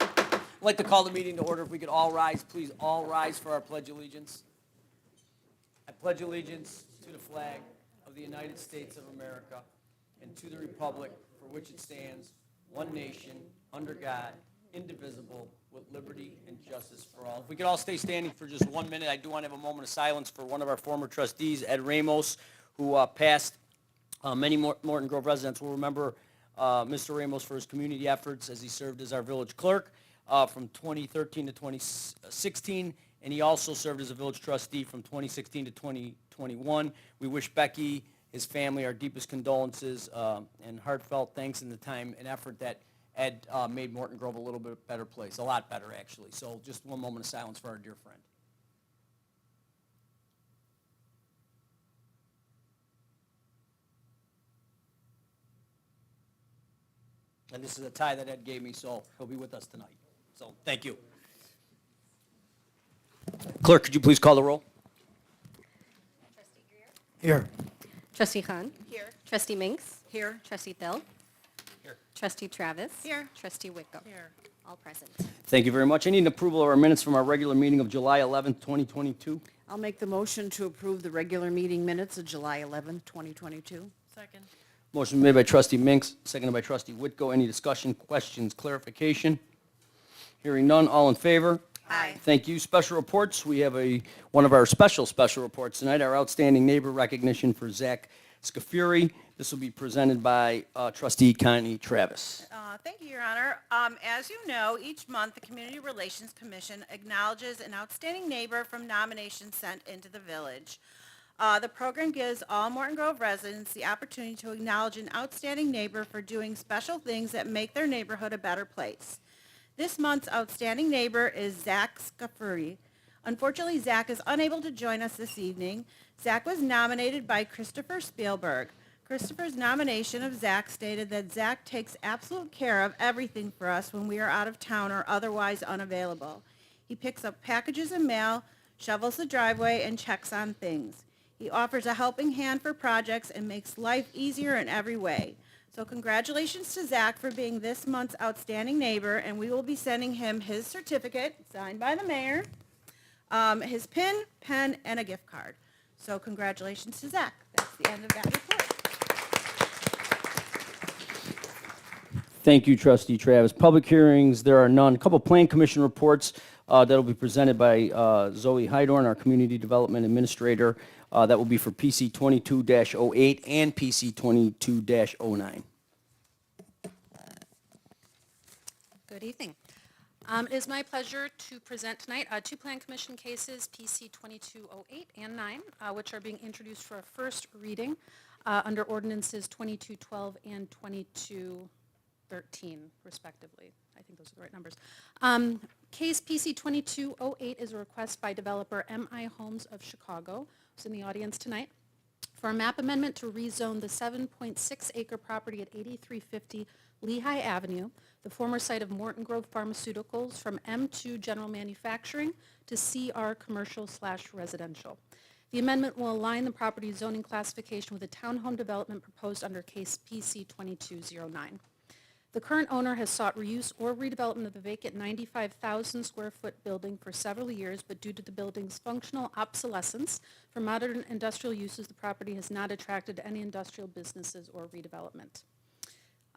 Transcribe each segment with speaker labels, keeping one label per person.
Speaker 1: I'd like to call the meeting to order. If we could all rise, please all rise for our Pledge of Allegiance. I pledge allegiance to the flag of the United States of America and to the republic for which it stands, one nation, under God, indivisible, with liberty and justice for all. If we could all stay standing for just 1 minute, I do want to have a moment of silence for one of our former trustees, Ed Ramos, who passed. Many Morton Grove residents will remember Mr. Ramos for his community efforts as he served as our village clerk from 2013 to 2016, and he also served as a village trustee from 2016 to 2021. We wish Becky, his family, our deepest condolences and heartfelt thanks in the time and effort that Ed made Morton Grove a little bit better place, a lot better actually. So just one moment of silence for our dear friend. And this is a tie that Ed gave me, so he'll be with us tonight. So thank you. Clerk, could you please call the roll?
Speaker 2: Trustee Greer.
Speaker 1: Here.
Speaker 2: Trustee Khan.
Speaker 3: Here.
Speaker 2: Trustee Minks.
Speaker 3: Here.
Speaker 2: Trustee Thill.
Speaker 1: Here.
Speaker 2: Trustee Travis.
Speaker 3: Here.
Speaker 2: Trustee Whitco.
Speaker 3: Here.
Speaker 2: All present.
Speaker 1: Thank you very much. I need an approval of our minutes from our regular meeting of July 11th, 2022.
Speaker 3: I'll make the motion to approve the regular meeting minutes of July 11th, 2022. Second.
Speaker 1: Motion made by Trustee Minks, seconded by Trustee Whitco. Any discussion, questions, clarification? Hearing none, all in favor?
Speaker 3: Aye.
Speaker 1: Thank you. Special reports. We have one of our special reports tonight, our outstanding neighbor recognition for Zach Scafiri. This will be presented by Trustee Connie Travis.
Speaker 4: Thank you, Your Honor. As you know, each month the Community Relations Commission acknowledges an outstanding neighbor from nominations sent into the village. The program gives all Morton Grove residents the opportunity to acknowledge an outstanding neighbor for doing special things that make their neighborhood a better place. This month's outstanding neighbor is Zach Scafiri. Unfortunately, Zach is unable to join us this evening. Zach was nominated by Christopher Spielberg. Christopher's nomination of Zach stated that Zach takes absolute care of everything for us when we are out of town or otherwise unavailable. He picks up packages and mail, shovels the driveway, and checks on things. He offers a helping hand for projects and makes life easier in every way. So congratulations to Zach for being this month's outstanding neighbor, and we will be sending him his certificate, signed by the mayor, his pin, pen, and a gift card. So congratulations to Zach. That's the end of that report.
Speaker 1: Thank you, Trustee Travis. Public hearings, there are none. A couple Plan Commission reports that will be presented by Zoe Hydorn, our Community Development Administrator. That will be for PC 22-08 and PC 22-09.
Speaker 2: Good evening. It is my pleasure to present tonight two Plan Commission cases, PC 2208 and 9, which are being introduced for a first reading under ordinances 2212 and 2213, respectively. I think those are the right numbers. Case PC 2208 is a request by developer MI Homes of Chicago, who's in the audience tonight, for a map amendment to rezone the 7.6 acre property at 8350 Lehigh Avenue, the former site of Morton Grove Pharmaceuticals, from M2 General Manufacturing to CR Commercial/Residential. The amendment will align the property zoning classification with the townhome development proposed under case PC 2209. The current owner has sought reuse or redevelopment of the vacant 95,000 square foot building for several years, but due to the building's functional obsolescence for modern industrial uses, the property has not attracted any industrial businesses or redevelopment.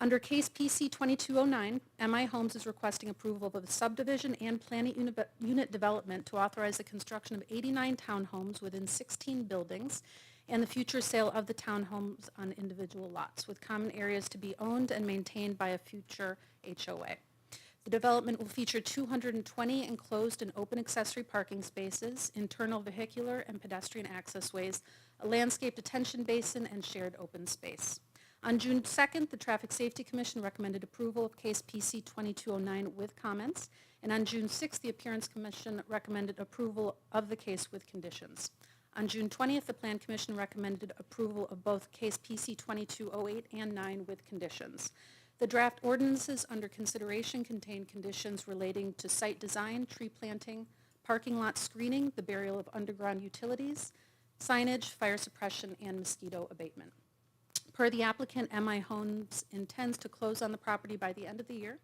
Speaker 2: Under case PC 2209, MI Homes is requesting approval of a subdivision and planning unit development to authorize the construction of 89 townhomes within 16 buildings and the future sale of the townhomes on individual lots, with common areas to be owned and maintained by a future HOA. The development will feature 220 enclosed and open accessory parking spaces, internal vehicular and pedestrian access ways, a landscape detention basin, and shared open space. On June 2nd, the Traffic Safety Commission recommended approval of case PC 2209 with comments, and on June 6th, the Appearance Commission recommended approval of the case with conditions. On June 20th, the Plan Commission recommended approval of both case PC 2208 and 9 with conditions. The draft ordinances under consideration contain conditions relating to site design, tree planting, parking lot screening, the burial of underground utilities, signage, fire suppression, and mosquito abatement. Per the applicant, MI Homes intends to close on the property by the end of the year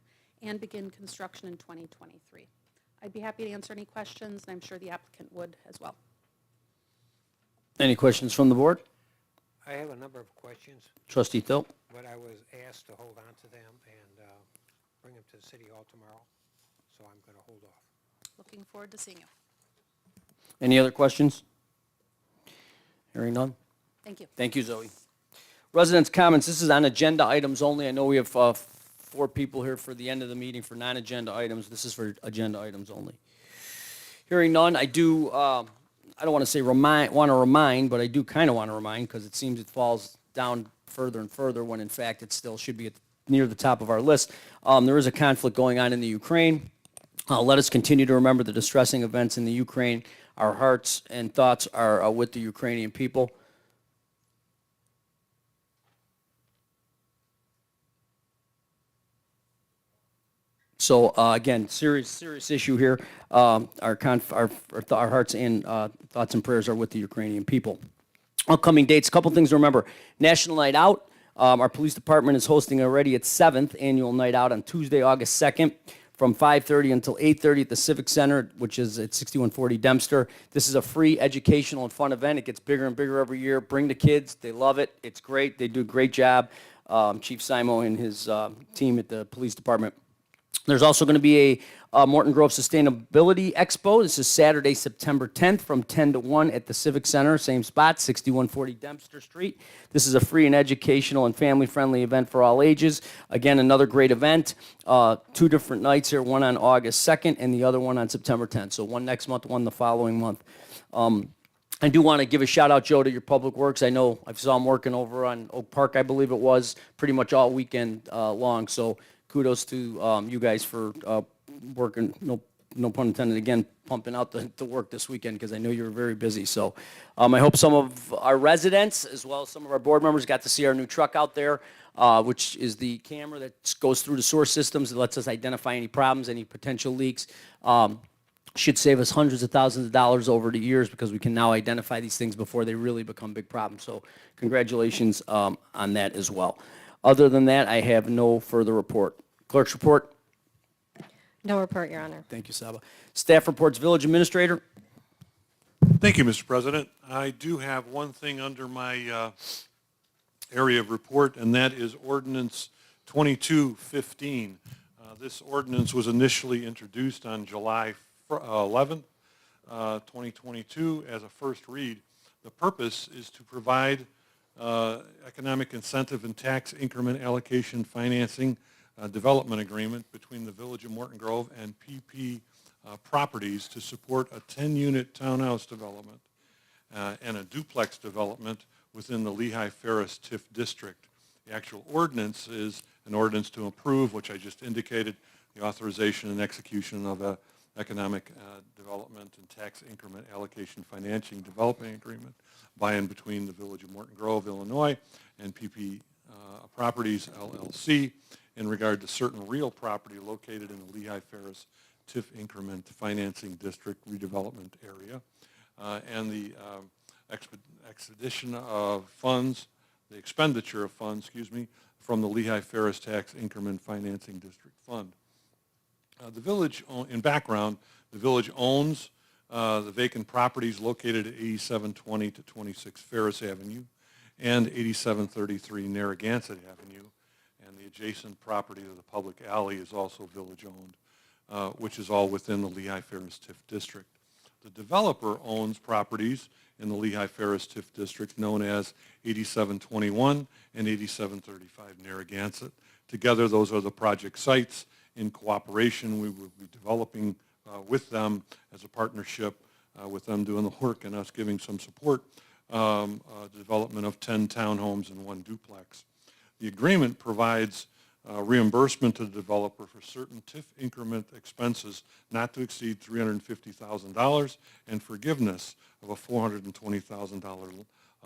Speaker 2: and begin construction in 2023. I'd be happy to answer any questions, and I'm sure the applicant would as well.
Speaker 1: Any questions from the board?
Speaker 5: I have a number of questions,
Speaker 1: Trustee Thill?
Speaker 5: but I was asked to hold on to them and bring them to the City Hall tomorrow, so I'm going to hold off.
Speaker 2: Looking forward to seeing you.
Speaker 1: Any other questions? Hearing none?
Speaker 2: Thank you.
Speaker 1: Thank you, Zoe. Residents' comments, this is on agenda items only. I know we have 4 people here for the end of the meeting for non-agenda items. This is for agenda items only. Hearing none, I do, I don't want to say remind, but I do kind of want to remind because it seems it falls down further and further when in fact it still should be near the top of our list. There is a conflict going on in the Ukraine. Let us continue to remember the distressing events in the Ukraine. Our hearts and thoughts are with the Ukrainian people. So again, serious issue here. Our hearts and thoughts and prayers are with the Ukrainian people. Upcoming dates, a couple things to remember. National Night Out. Our police department is hosting already its 7th annual night out on Tuesday, August 2nd from 5:30 until 8:30 at the Civic Center, which is at 6140 Dempster. This is a free educational and fun event. It gets bigger and bigger every year. Bring the kids. They love it. It's great. They do a great job. Chief Simo and his team at the police department. There's also going to be a Morton Grove Sustainability Expo. This is Saturday, September 10th from 10 to 1 at the Civic Center, same spot, 6140 Dempster Street. This is a free and educational and family-friendly event for all ages. Again, another great event. 2 different nights here, one on August 2nd and the other one on September 10th. So one next month, one the following month. I do want to give a shout out, Joe, to your Public Works. I know I saw him working over on Oak Park, I believe it was, pretty much all weekend long. So kudos to you guys for working, no pun intended, again, pumping out the work this weekend because I know you were very busy. So I hope some of our residents as well as some of our board members got to see our new truck out there, which is the camera that goes through the source systems. It lets us identify any problems, any potential leaks. Should save us hundreds of thousands of dollars over the years because we can now identify these things before they really become big problems. So congratulations on that as well. Other than that, I have no further report. Clerk's report.
Speaker 6: No report, Your Honor.
Speaker 1: Thank you, Saba. Staff reports, Village Administrator.
Speaker 7: Thank you, Mr. President. I do have one thing under my area of report, and that is Ordinance 2215. This ordinance was initially introduced on July 11th, 2022 as a first read. The purpose is to provide economic incentive and tax increment allocation financing development agreement between the Village of Morton Grove and PP Properties to support a 10-unit townhouse development and a duplex development within the Lehigh Ferris TIF district. The actual ordinance is an ordinance to approve, which I just indicated, the authorization and execution of a economic development and tax increment allocation financing development agreement by and between the Village of Morton Grove, Illinois, and PP Properties, LLC, in regard to certain real property located in the Lehigh Ferris TIF increment financing district redevelopment area, and the expenditure of funds, from the Lehigh Ferris Tax Increment Financing District Fund. The village, in background, the village owns the vacant properties located at 8720 to 26 Ferris Avenue and 8733 Narragansett Avenue, and the adjacent property of the public alley is also village-owned, which is all within the Lehigh Ferris TIF district. The developer owns properties in the Lehigh Ferris TIF district known as 8721 and 8735 Narragansett. Together, those are the project sites. In cooperation, we will be developing with them as a partnership, with them doing the work and us giving some support, the development of 10 townhomes and 1 duplex. The agreement provides reimbursement to the developer for certain TIF increment expenses not to exceed $350,000 and forgiveness of a $420,000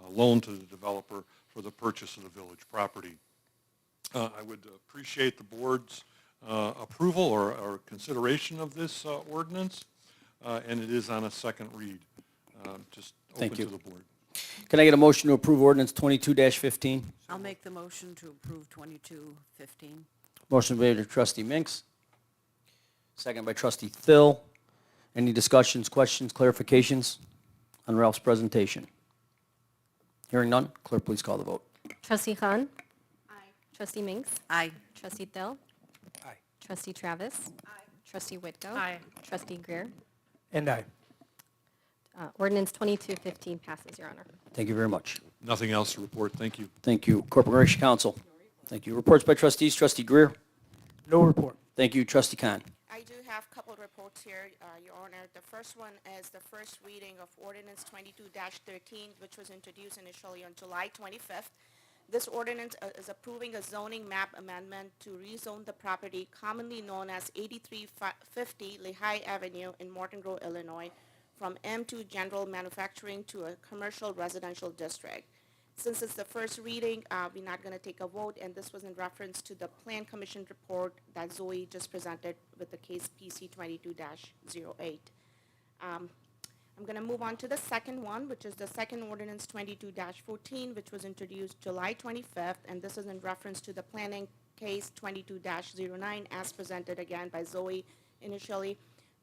Speaker 7: loan to the developer for the purchase of the village property. I would appreciate the board's approval or consideration of this ordinance, and it is on a second read. Just open to the board.
Speaker 1: Can I get a motion to approve ordinance 22-15?
Speaker 3: I'll make the motion to approve 2215.
Speaker 1: Motion made by trustee Minks, second by trustee Thill. Any discussions, questions, clarifications on Ralph's presentation? Hearing none, clerk, please call the vote.
Speaker 6: Trustee Khan. Aye. Trustee Minks.
Speaker 3: Aye.
Speaker 6: Trustee Thill.
Speaker 5: Aye.
Speaker 6: Trustee Travis. Aye. Trustee Whitko.
Speaker 8: Aye.
Speaker 6: Trustee Greer.
Speaker 5: And aye.
Speaker 6: Ordinance 2215 passes, Your Honor.
Speaker 1: Thank you very much.
Speaker 7: Nothing else to report. Thank you.
Speaker 1: Thank you. Corporation Counsel. Thank you. Reports by trustees. Trustee Greer.
Speaker 5: No report.
Speaker 1: Thank you. Trustee Khan.
Speaker 9: I do have a couple of reports here, Your Honor. The first one is the first reading of Ordinance 22-13, which was introduced initially on July 25th. This ordinance is approving a zoning map amendment to rezone the property commonly known as 8350 Lehigh Avenue in Morton Grove, Illinois, from M2 General Manufacturing to a commercial residential district. Since it's the first reading, we're not going to take a vote, and this was in reference to the Plan Commission report that Zoe just presented with the case PC 22-08. I'm going to move on to the second one, which is the second ordinance 22-14, which was introduced July 25th, and this is in reference to the planning case 22-09 as presented again by Zoe initially.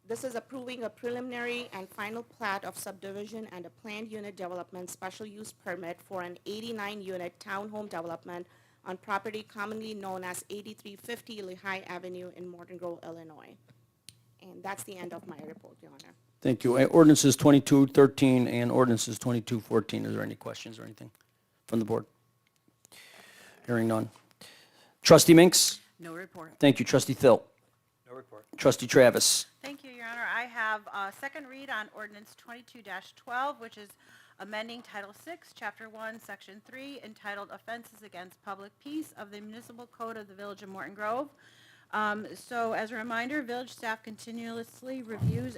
Speaker 9: This is approving a preliminary and final plat of subdivision and a planned unit development special use permit for an 89-unit townhome development on property commonly known as 8350 Lehigh Avenue in Morton Grove, Illinois. And that's the end of my report, Your Honor.
Speaker 1: Thank you. Ordinances 2213 and ordinances 2214. Is there any questions or anything from the board? Hearing none. Trustee Minks?
Speaker 3: No report.
Speaker 1: Thank you. Trustee Thill?
Speaker 5: No report.
Speaker 1: Trustee Travis?
Speaker 4: Thank you, Your Honor. I have a second read on ordinance 22-12, which is amending Title 6, Chapter 1, Section 3, entitled Offenses Against Public Peace of the Municipal Code of the Village of Morton Grove. So as a reminder, village staff continuously reviews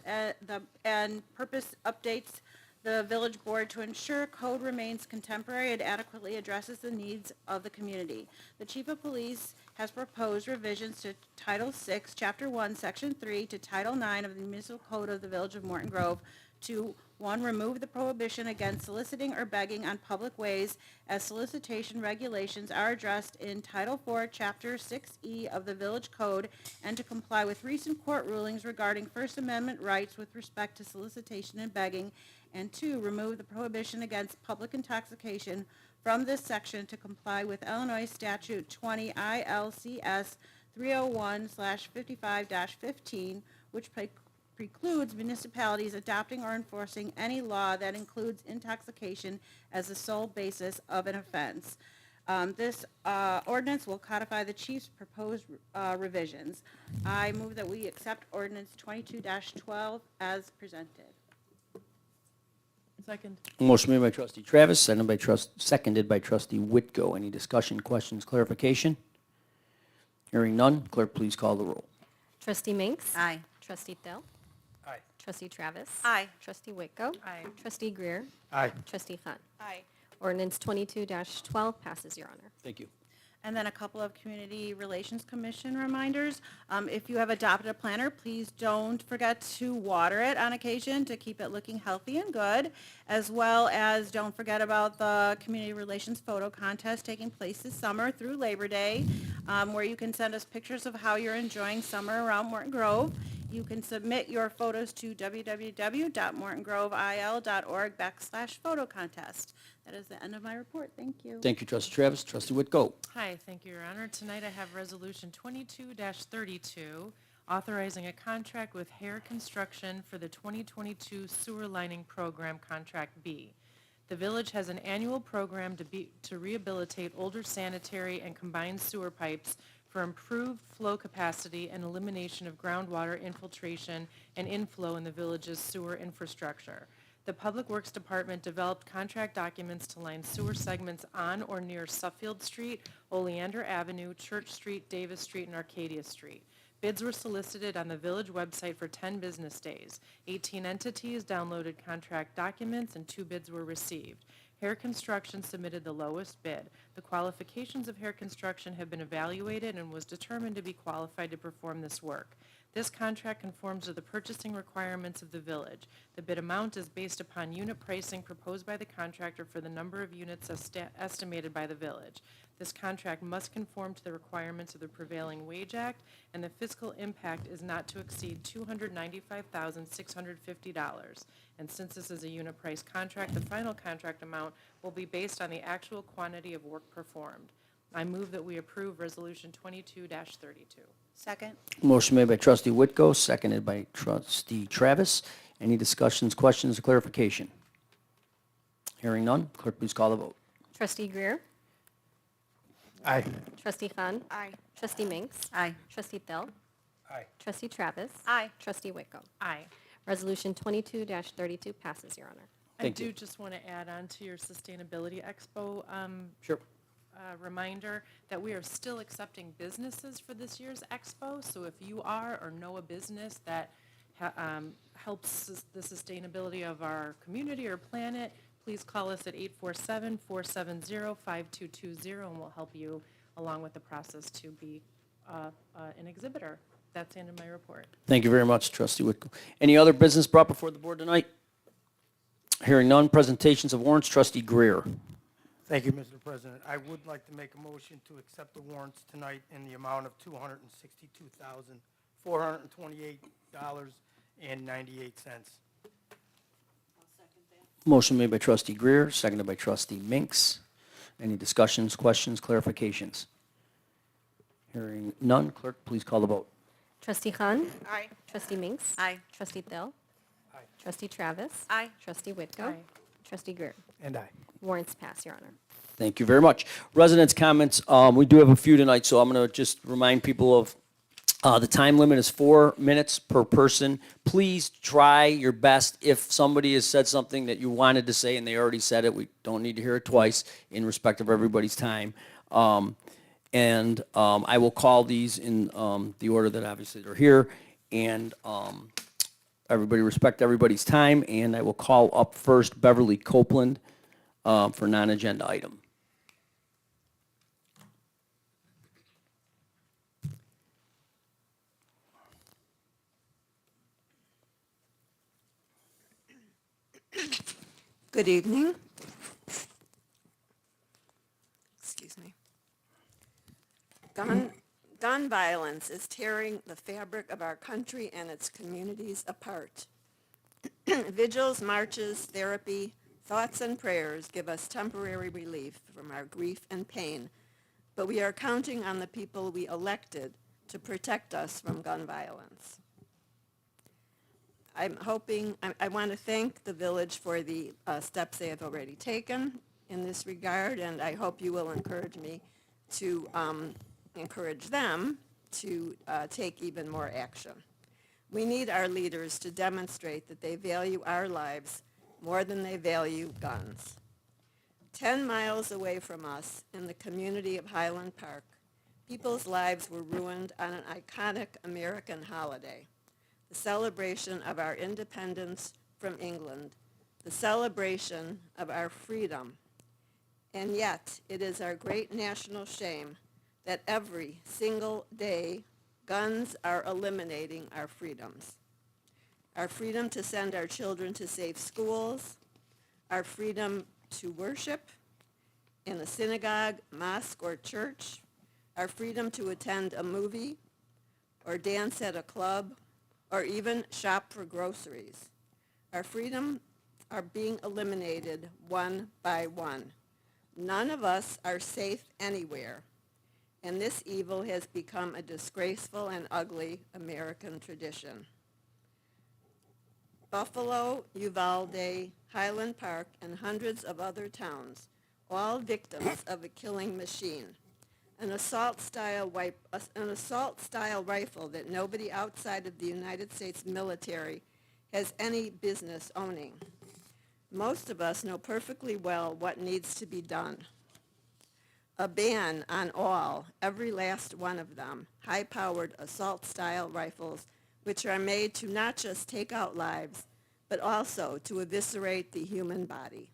Speaker 4: and purpose updates the village board to ensure code remains contemporary and adequately addresses the needs of the community. The chief of police has proposed revisions to Title 6, Chapter 1, Section 3, to Title 9 of the Municipal Code of the Village of Morton Grove to, 1, remove the prohibition against soliciting or begging on public ways as solicitation regulations are addressed in Title 4, Chapter 6E of the Village Code, and to comply with recent court rulings regarding First Amendment rights with respect to solicitation and begging, and 2, remove the prohibition against public intoxication from this section to comply with Illinois Statute 20 ILCS 301/55-15, which precludes municipalities adopting or enforcing any law that includes intoxication as the sole basis of an offense. This ordinance will codify the chief's proposed revisions. I move that we accept ordinance 22-12 as presented.
Speaker 8: Second.
Speaker 1: Motion made by trustee Travis, seconded by trustee Whitko. Any discussion, questions, clarification? Hearing none, clerk, please call the roll.
Speaker 6: Trustee Minks.
Speaker 3: Aye.
Speaker 6: Trustee Thill.
Speaker 5: Aye.
Speaker 6: Trustee Travis.
Speaker 4: Aye.
Speaker 6: Trustee Whitko.
Speaker 8: Aye.
Speaker 6: Trustee Greer.
Speaker 5: Aye.
Speaker 6: Trustee Khan.
Speaker 9: Aye.
Speaker 6: Ordinance 22-12 passes, Your Honor.
Speaker 1: Thank you.
Speaker 4: And then a couple of Community Relations Commission reminders. If you have adopted a planter, please don't forget to water it on occasion to keep it looking healthy and good, as well as don't forget about the Community Relations Photo Contest taking place this summer through Labor Day, where you can send us pictures of how you're enjoying summer around Morton Grove. You can submit your photos to www.mortongrovil.org/photo contest. That is the end of my report. Thank you.
Speaker 1: Thank you, trustee Travis. Trustee Whitko.
Speaker 8: Hi, thank you, Your Honor. Tonight I have Resolution 22-32, authorizing a contract with Hare Construction for the 2022 Sewer Lining Program Contract B. The village has an annual program to rehabilitate older sanitary and combined sewer pipes for improved flow capacity and elimination of groundwater infiltration and inflow in the village's sewer infrastructure. The Public Works Department developed contract documents to line sewer segments on or near Suffield Street, Oleander Avenue, Church Street, Davis Street, and Arcadia Street. Bids were solicited on the village website for 10 business days. 18 entities downloaded contract documents and 2 bids were received. Hare Construction submitted the lowest bid. The qualifications of Hare Construction have been evaluated and was determined to be qualified to perform this work. This contract conforms to the purchasing requirements of the village. The bid amount is based upon unit pricing proposed by the contractor for the number of units estimated by the village. This contract must conform to the requirements of the Prevailing Wage Act, and the fiscal impact is not to exceed $295,650. And since this is a unit price contract, the final contract amount will be based on the actual quantity of work performed. I move that we approve Resolution 22-32.
Speaker 4: Second.
Speaker 1: Motion made by trustee Whitko, seconded by trustee Travis. Any discussions, questions, or clarification? Hearing none, clerk, please call the vote.
Speaker 6: Trustee Greer.
Speaker 5: Aye.
Speaker 6: Trustee Khan.
Speaker 9: Aye.
Speaker 6: Trustee Minks.
Speaker 3: Aye.
Speaker 6: Trustee Thill.
Speaker 5: Aye.
Speaker 6: Trustee Travis.
Speaker 4: Aye.
Speaker 6: Trustee Whitko.
Speaker 8: Aye.
Speaker 6: Resolution 22-32 passes, Your Honor.
Speaker 1: Thank
Speaker 8: I
Speaker 1: you.
Speaker 8: do just want to add on to your Sustainability Expo
Speaker 1: Sure.
Speaker 8: reminder that we are still accepting businesses for this year's Expo. So if you are or know a business that helps the sustainability of our community or planet, please call us at 847-470-5220, and we'll help you along with the process to be an exhibitor. That's the end of my report.
Speaker 1: Thank you very much, trustee Whitko. Any other business brought before the board tonight? Hearing none, presentations of warrants, trustee Greer.
Speaker 10: Thank you, Mr. President. I would like to make a motion to accept the warrants tonight in the amount of $262,428.98.
Speaker 1: Motion made by trustee Greer, seconded by trustee Minks. Any discussions, questions, clarifications? Hearing none, clerk, please call the vote.
Speaker 6: Trustee Khan.
Speaker 4: Aye.
Speaker 6: Trustee Minks.
Speaker 3: Aye.
Speaker 6: Trustee Thill.
Speaker 10: Aye.
Speaker 6: Trustee Travis.
Speaker 4: Aye.
Speaker 6: Trustee Whitko.
Speaker 8: Aye.
Speaker 6: Trustee Greer.
Speaker 10: And aye.
Speaker 6: Warrants pass, Your Honor.
Speaker 1: Thank you very much. Residents' comments, we do have a few tonight, so I'm going to just remind people of the time limit is 4 minutes per person. Please try your best. If somebody has said something that you wanted to say and they already said it, we don't need to hear it twice in respect of everybody's time. I will call these in the order that obviously they're here, and everybody respect everybody's time, and I will call up first Beverly Copeland for non-agenda item.
Speaker 11: Good evening. Excuse me. Gun violence is tearing the fabric of our country and its communities apart. Vigils, marches, therapy, thoughts and prayers give us temporary relief from our grief and pain, but we are counting on the people we elected to protect us from gun violence. I want to thank the village for the steps they have already taken in this regard, and I hope you will encourage me to encourage them to take even more action. We need our leaders to demonstrate that they value our lives more than they value guns. 10 miles away from us in the community of Highland Park, people's lives were ruined on an iconic American holiday, the celebration of our independence from England, the celebration of our freedom. And yet, it is our great national shame that every single day, guns are eliminating our freedoms. Our freedom to send our children to safe schools, our freedom to worship in a synagogue, mosque, or church, our freedom to attend a movie or dance at a club, or even shop for groceries. Our freedom are being eliminated one by one. None of us are safe anywhere, and this evil has become a disgraceful and ugly American tradition. Buffalo, Uvalde, Highland Park, and hundreds of other towns, all victims of a killing machine. An assault-style rifle that nobody outside of the United States military has any business owning. Most of us know perfectly well what needs to be done. A ban on all, every last one of them, high-powered assault-style rifles, which are made to not just take out lives, but also to eviscerate the human body.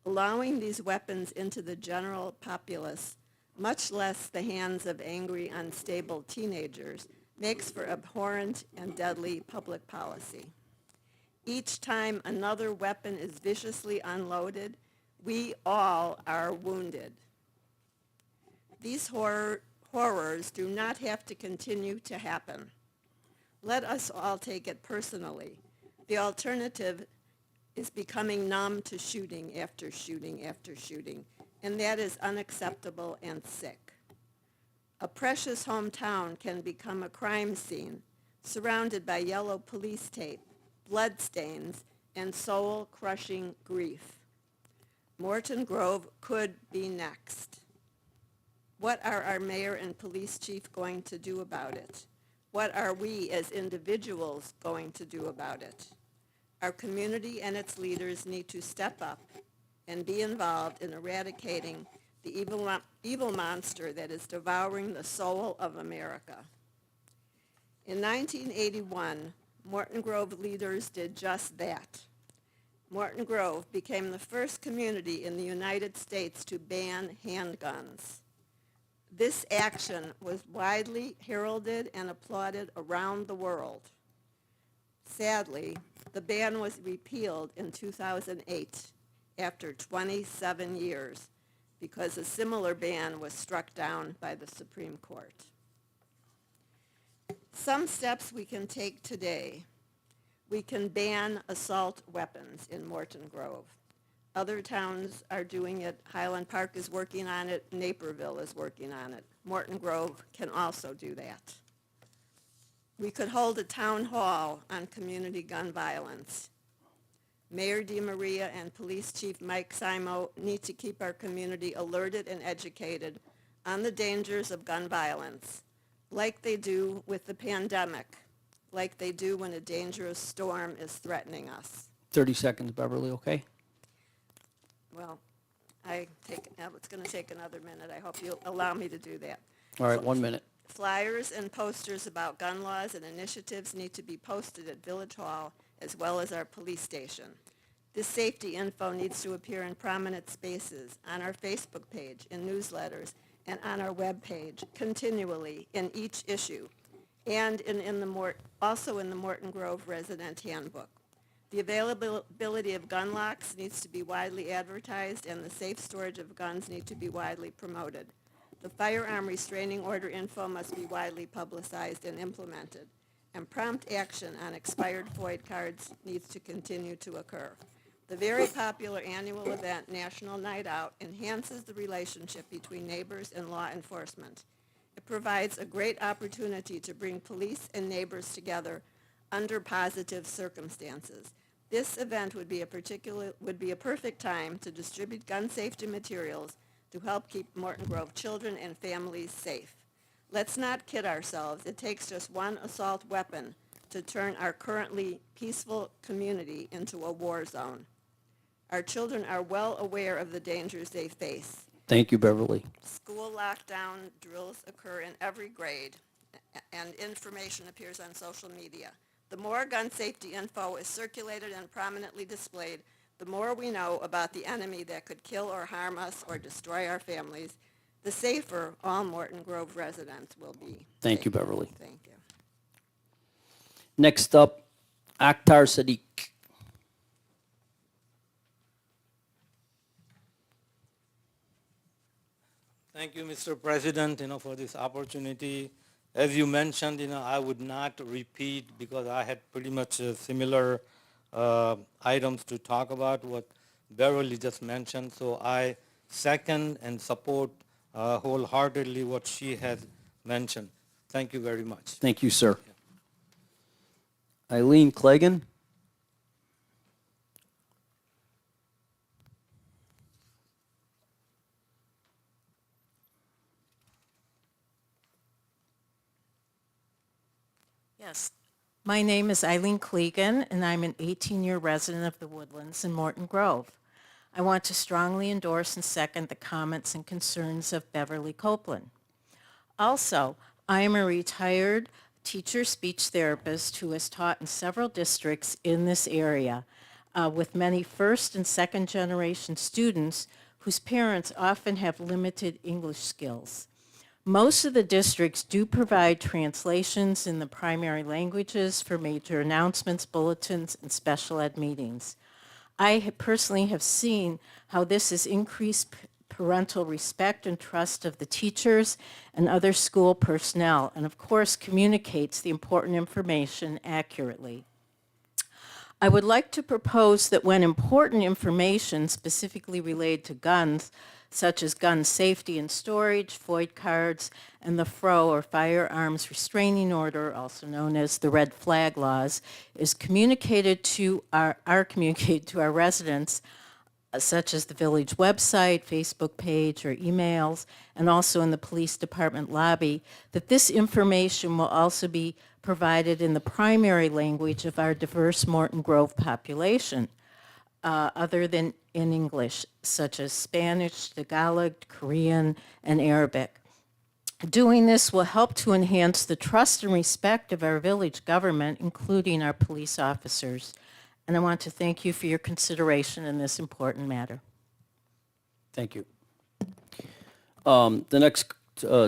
Speaker 11: Allowing these weapons into the general populace, much less the hands of angry, unstable teenagers, makes for abhorrent and deadly public policy. Each time another weapon is viciously unloaded, we all are wounded. These horrors do not have to continue to happen. Let us all take it personally. The alternative is becoming numb to shooting after shooting after shooting, and that is unacceptable and sick. A precious hometown can become a crime scene, surrounded by yellow police tape, bloodstains, and soul-crushing grief. Morton Grove could be next. What are our mayor and police chief going to do about it? What are we as individuals going to do about it? Our community and its leaders need to step up and be involved in eradicating the evil monster that is devouring the soul of America. In 1981, Morton Grove leaders did just that. Morton Grove became the first community in the United States to ban handguns. This action was widely heralded and applauded around the world. Sadly, the ban was repealed in 2008 after 27 years because a similar ban was struck down by the Supreme Court. Some steps we can take today. We can ban assault weapons in Morton Grove. Other towns are doing it. Highland Park is working on it. Naperville is working on it. Morton Grove can also do that. We could hold a town hall on community gun violence. Mayor DeMaria and Police Chief Mike Simo need to keep our community alerted and educated on the dangers of gun violence, like they do with the pandemic, like they do when a dangerous storm is threatening us.
Speaker 1: 30 seconds, Beverly, okay?
Speaker 11: Well, it's going to take another minute. I hope you'll allow me to do that.
Speaker 1: All right, 1 minute.
Speaker 11: Flyers and posters about gun laws and initiatives need to be posted at Village Hall as well as our police station. This safety info needs to appear in prominent spaces, on our Facebook page, in newsletters, and on our web page continually in each issue, and also in the Morton Grove Resident Handbook. The availability of gun locks needs to be widely advertised, and the safe storage of guns need to be widely promoted. The firearm restraining order info must be widely publicized and implemented, and prompt action on expired FOID cards needs to continue to occur. The very popular annual event, National Night Out, enhances the relationship between neighbors and law enforcement. It provides a great opportunity to bring police and neighbors together under positive circumstances. This event would be a perfect time to distribute gun safety materials to help keep Morton Grove children and families safe. Let's not kid ourselves. It takes just one assault weapon to turn our currently peaceful community into a war zone. Our children are well aware of the dangers they face.
Speaker 1: Thank you, Beverly.
Speaker 11: School lockdown drills occur in every grade, and information appears on social media. The more gun safety info is circulated and prominently displayed, the more we know about the enemy that could kill or harm us or destroy our families, the safer all Morton Grove residents will be.
Speaker 1: Thank you, Beverly.
Speaker 11: Thank you.
Speaker 1: Next up, Akhtar Sadiq.
Speaker 12: Thank you, Mr. President, for this opportunity. As you mentioned, I would not repeat because I had pretty much similar items to talk about what Beverly just mentioned. So I second and support wholeheartedly what she has mentioned. Thank you very much.
Speaker 1: Thank you, sir. Eileen Cleggan.
Speaker 8: Yes. My name is Eileen Clegan, and I'm an 18-year resident of the Woodlands in Morton Grove. I want to strongly endorse and second the comments and concerns of Beverly Copeland. Also, I am a retired teacher speech therapist who has taught in several districts in this area with many first and second generation students whose parents often have limited English skills.
Speaker 13: Most of the districts do provide translations in the primary languages for major announcements, bulletins, and special ed meetings. Personally have seen how this has increased parental respect and trust of the teachers and other school personnel, and of course communicates the important information accurately. I would like to propose that when important information specifically related to guns, such as gun safety and storage, FOID cards, and the FRO, or Firearms Restraining Order, also known as the red flag laws, is communicated to communicated to our residents, such as the village website, Facebook page, or emails, and also in the police department lobby, that this information will also be provided in the primary language of our diverse Morton Grove population, other than in English, such as Spanish, Tagalog, Korean, and Arabic. Doing this will help to enhance the trust and respect of our village government, including our police officers. And I want to thank you for your consideration in this important matter.
Speaker 1: Thank you. The next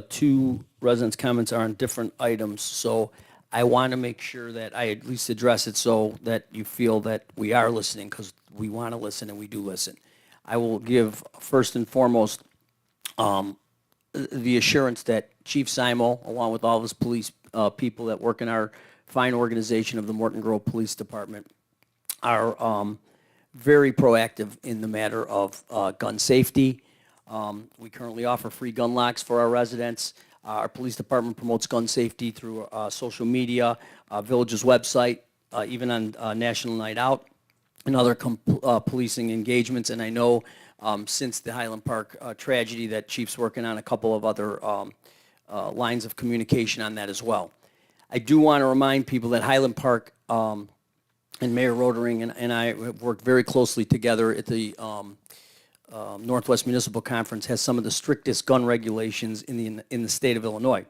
Speaker 1: two residents' comments are on different items, so I want to make sure that I at least address it so that you feel that we are listening, because we want to listen and we do listen. I will give first and foremost the assurance that Chief Simo, along with all of his police people that work in our fine organization of the Morton Grove Police Department, are very proactive in the matter of gun safety. We currently offer free gun locks for our residents. Our police department promotes gun safety through social media, village's website, even on National Night Out, and other policing engagements. And I know since the Highland Park tragedy that Chief's working on a couple of other lines of communication on that as well. I do want to remind people that Highland Park and Mayor Rodering and I have worked very closely together at the Northwest Municipal Conference, has some of the strictest gun regulations in the state of Illinois.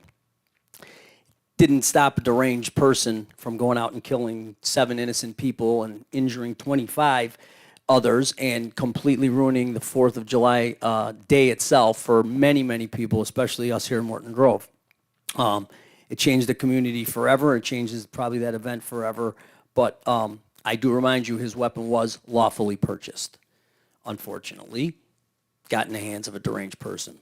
Speaker 1: Didn't stop a deranged person from going out and killing 7 innocent people and injuring 25 others and completely ruining the 4th of July day itself for many, many people, especially us here in Morton Grove. It changed the community forever. It changes probably that event forever. But I do remind you, his weapon was lawfully purchased. Unfortunately, got in the hands of a deranged person.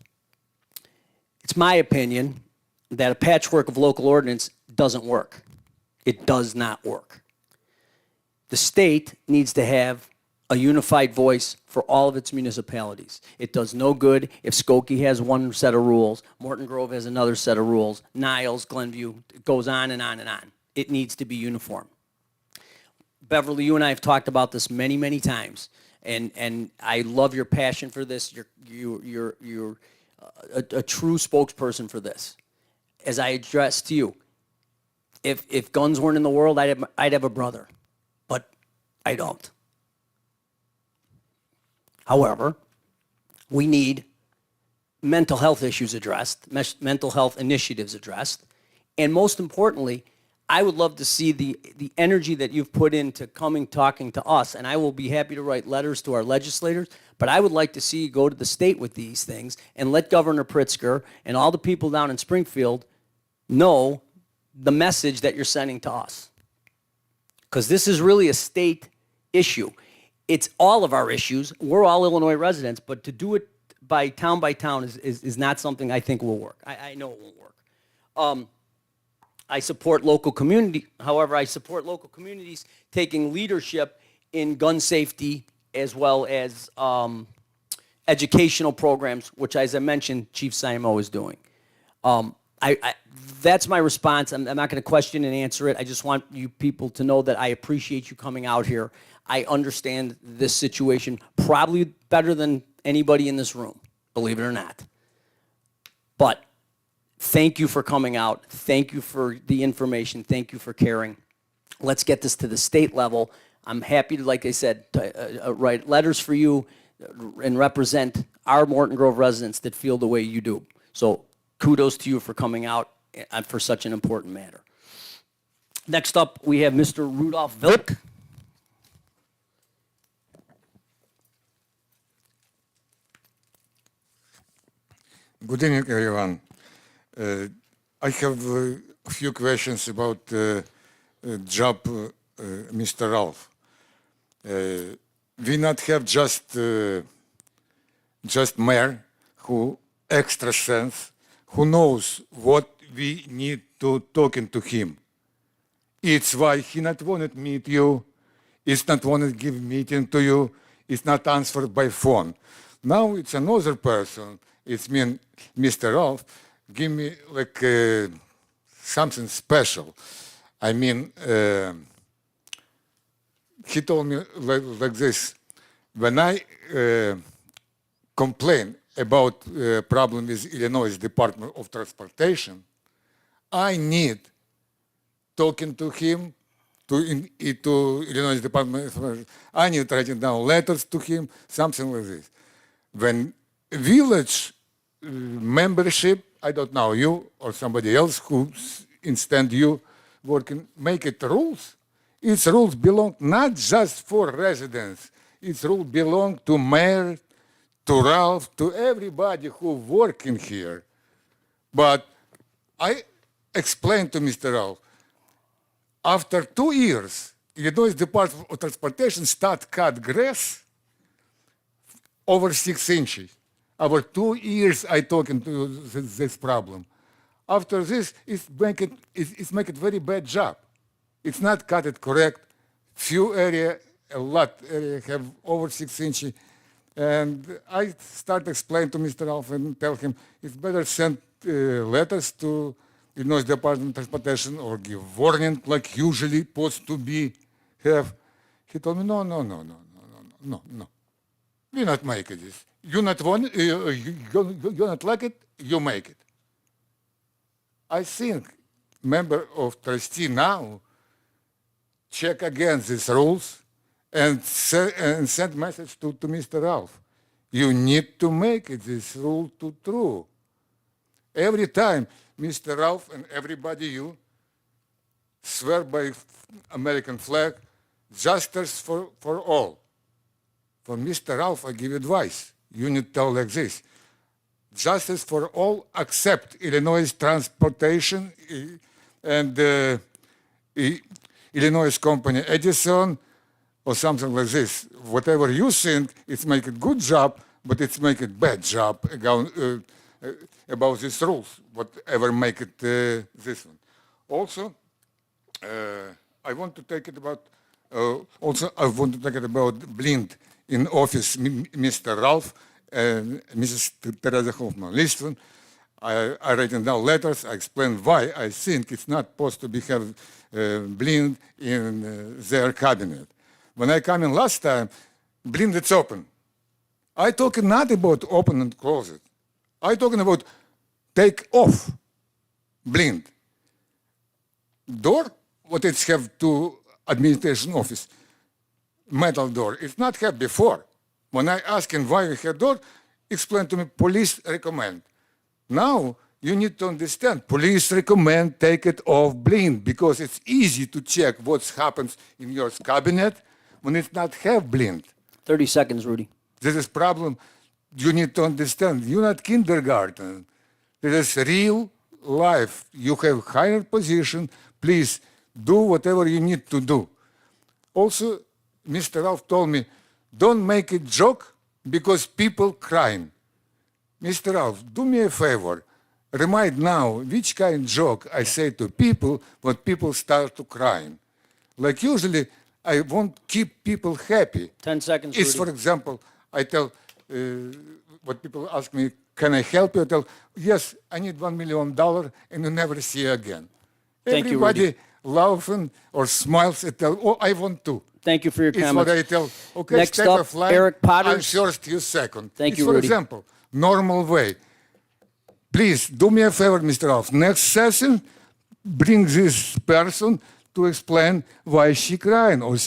Speaker 1: It's my opinion that a patchwork of local ordinance doesn't work. It does not work. The state needs to have a unified voice for all of its municipalities. It does no good if Skokie has one set of rules, Morton Grove has another set of rules, Niles, Glenview, it goes on and on and on. It needs to be uniform. Beverly, you and I have talked about this many, many times. And I love your passion for this. You're a true spokesperson for this. As I address to you, if guns weren't in the world, I'd have a brother, but I don't. However, we need mental health issues addressed, mental health initiatives addressed, and most importantly, I would love to see the energy that you've put into talking to us, and I will be happy to write letters to our legislators, but I would like to see you go to the state with these things and let Governor Pritzker and all the people down in Springfield know the message that you're sending to us. Because this is really a state issue. It's all of our issues. We're all Illinois residents, but to do it by town is not something I think will work. I know it won't work. I support local community. However, I support local communities taking leadership in gun safety as well as educational programs, which, as I mentioned, Chief Simo is doing. That's my response. I'm not going to question and answer it. I just want you people to know that I appreciate you coming out here. I understand this situation probably better than anybody in this room, believe it or not. But thank you for coming out. Thank you for the information. Thank you for caring. Let's get this to the state level. I'm happy to, like I said, to, write letters for you and represent our Morton Grove residents that feel the way you do. So kudos to you for coming out for such an important matter. Next up, we have Mr. Rudolph Vilk.
Speaker 14: Good evening, everyone. I have a few questions about job, Mr. Ralph. We not have just mayor who extra sense, who knows what we need to talking to him. It's why he not wanted meet you. It's not wanted give meeting to you. It's not answered by phone. Now it's another person. It's me, Mr. Ralph. Give me like something special. I mean, he told me like this. When I complain about problem with Illinois Department of Transportation, I need talking to him, to Illinois Department of Transportation. I need writing down letters to him, something like this. When village membership, I don't know, you or somebody else who instead you working, make it rules. Its rules belong not just for residents. Its rules belong to mayor, to Ralph, to everybody who working here. But I explained to Mr. Ralph, after 2 years, Illinois Department of Transportation start cut grass over 6 inches. Over 2 years, I talking to this problem. After this, it's make it very bad job. It's not cut it correct. Few area, a lot area have over 6 inches. And I start explain to Mr. Ralph and tell him it's better send letters to Illinois Department of Transportation or give warning like usually supposed to be have. He told me, no. We not make this. You not want you not like it, you make it. I think member of trustee now check again these rules and send message to Mr. Ralph. You need to make it, this rule to true. Every time Mr. Ralph and everybody you swear by American flag, justice for all. For Mr. Ralph, I give advice. You need to tell like this. Justice for all except Illinois Transportation and Illinois company Edison or something like this. Whatever you think, it's make a good job, but it's make a bad job about these rules, whatever make it this one. Also, I want to take it about, blind in office, Mr. Ralph and Mrs. Teresa Hoffman. Listen, I written down letters. I explained why I think it's not supposed to be have blind in their cabinet. When I come in last time, blind it's open. I talking not about open and close it. I talking about take off blind. Door, what it's have to administration office, metal door. It's not have before. When I ask him why we have door, explain to me, police recommend. Now, you need to understand, police recommend take it off blind because it's easy to check what happens in your cabinet when it's not have blind.
Speaker 1: 30 seconds, Rudy.
Speaker 14: This is problem you need to understand. You're not kindergarten. This is real life. You have higher position. Please do whatever you need to do. Also, Mr. Ralph told me, don't make it joke because people crying. Mr. Ralph, do me a favor. Remind now which kind of joke I say to people when people start to crying. Like usually, I want to keep people happy.
Speaker 1: 10 seconds,
Speaker 14: It's,
Speaker 1: Rudy.
Speaker 14: for example, I tell, what people ask me, can I help you? I tell, yes, I need $1 million and you never see again.
Speaker 1: Thank you,
Speaker 14: Everybody
Speaker 1: Rudy.
Speaker 14: laughing or smiles and tell, oh, I want to.
Speaker 1: Thank you for your
Speaker 14: It's
Speaker 1: comments.
Speaker 14: what I tell, okay,
Speaker 1: Next
Speaker 14: step
Speaker 1: up,
Speaker 14: of line,
Speaker 1: Eric
Speaker 14: I'm
Speaker 1: Potters.
Speaker 14: first, you second.
Speaker 1: Thank
Speaker 14: It's,
Speaker 1: you,
Speaker 14: for
Speaker 1: Rudy.
Speaker 14: example, normal way. Please, do me a favor, Mr. Ralph. Next session, bring this person to explain why she crying or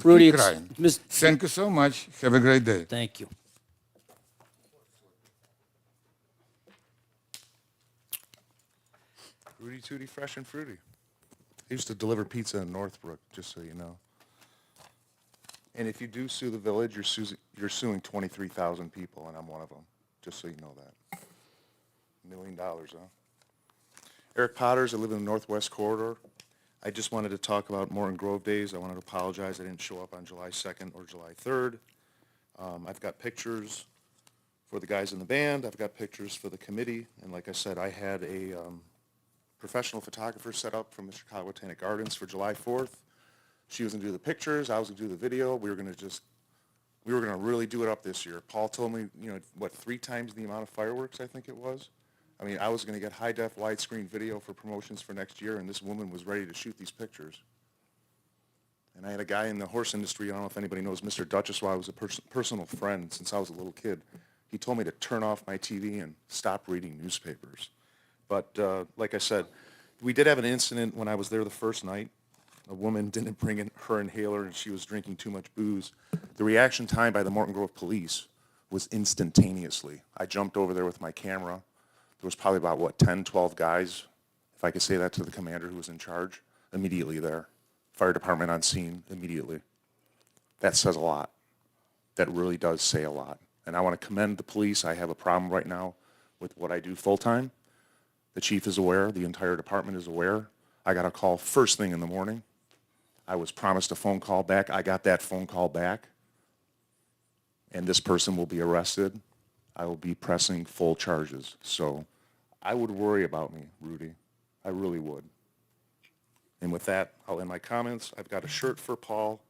Speaker 1: Rudy,
Speaker 14: he
Speaker 1: it's
Speaker 14: crying.
Speaker 1: Ms.
Speaker 14: Thank you so much. Have a great day.
Speaker 1: Thank you.
Speaker 15: Rudy Tooty Fresh and Fruity. I used to deliver pizza in Northbrook, just so you know. And if you do sue the village, you're suing 23,000 people, and I'm one of them, just so you know that. $1 million, huh? Eric Potters, I live in the Northwest Corridor. I just wanted to talk about Morton Grove Days. I wanted to apologize, I didn't show up on July 2nd or July 3rd. I've got pictures for the guys in the band, I've got pictures for the committee, and like I said, I had a professional photographer set up from the Chicago Botanic Gardens for July 4th. She was gonna do the pictures, I was gonna do the video, we were gonna really do it up this year. Paul told me, 3 times the amount of fireworks, I think it was. I mean, I was gonna get high-def widescreen video for promotions for next year, and this woman was ready to shoot these pictures. And I had a guy in the horse industry, I don't know if anybody knows Mr. Duchessois, I was a personal friend since I was a little kid. He told me to turn off my TV and stop reading newspapers. But like I said, we did have an incident when I was there the first night. A woman didn't bring in her inhaler and she was drinking too much booze. The reaction time by the Morton Grove police was instantaneously. I jumped over there with my camera. There was probably about, 10, 12 guys, if I could say that to the commander who was in charge, immediately there. Fire department on scene immediately. That says a lot. That really does say a lot. And I want to commend the police. I have a problem right now with what I do full-time. The chief is aware. The entire department is aware. I got a call first thing in the morning. I was promised a phone call back. I got that phone call back. And this person will be arrested. I will be pressing full charges. So I would worry about me, Rudy. I really would. And with that, I'll end my comments. I've got a shirt for Paul.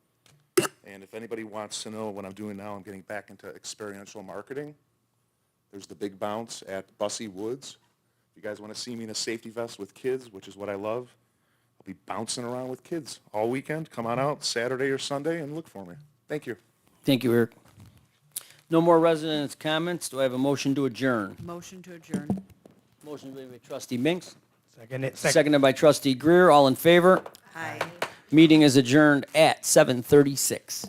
Speaker 15: And if anybody wants to know what I'm doing now, I'm getting back into experiential marketing. There's the big bounce at Bussy Woods. If you guys want to see me in a safety vest with kids, which is what I love, I'll be bouncing around with kids all weekend. Come on out Saturday or Sunday and look for me. Thank you.
Speaker 1: Thank you, Eric. No more residents' comments. Do I have a motion to adjourn?
Speaker 3: Motion to adjourn.
Speaker 1: Motion made by trustee Minks,
Speaker 10: Second.
Speaker 1: seconded by trustee Greer. All in favor?
Speaker 3: Aye.
Speaker 1: Meeting is adjourned at 7:36.